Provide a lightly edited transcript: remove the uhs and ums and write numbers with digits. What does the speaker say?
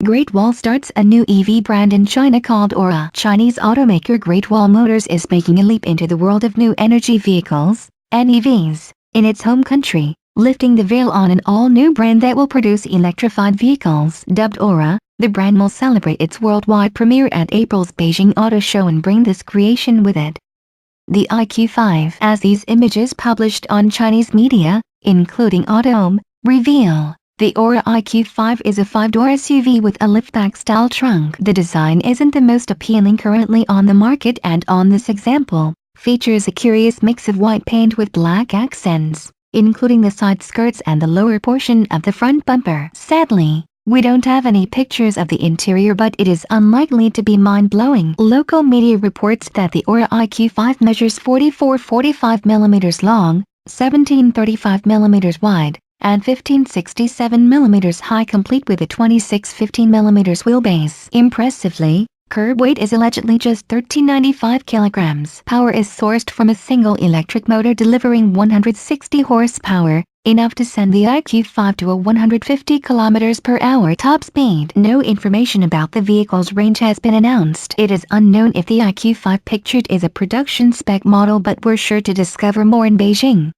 Great Wall starts a new EV brand in China called Aura. Chinese automaker Great Wall Motors is making a leap into the world of new energy vehicles, NEVs, in its home country, lifting the veil on an all-new brand that will produce electrified vehicles. Dubbed Aura, the brand will celebrate its worldwide premiere at April's Beijing Auto Show and bring this creation with it. The IQ5, as these images published on Chinese media, including Autohome, reveal. The Aura IQ5 is a 5-door SUV with a liftback-style trunk. The design isn't the most appealing currently on the market, and on this example, features a curious mix of white paint with black accents, including the side skirts and the lower portion of the front bumper. Sadly, we don't have any pictures of the interior, but it is unlikely to be mind-blowing. Local media reports that the Aura IQ5 measures 44-45mm long, 17-35mm wide, and 15-67mm high, complete with a 26-15mm wheelbase. Impressively, curb weight is allegedly just 1395 kilograms. Power is sourced from a single electric motor delivering 160 horsepower, enough to send the IQ5 to a 150 km/h top speed. No information about the vehicle's range has been announced. It is unknown if the IQ5 pictured is a production spec model, but we're sure to discover more in Beijing.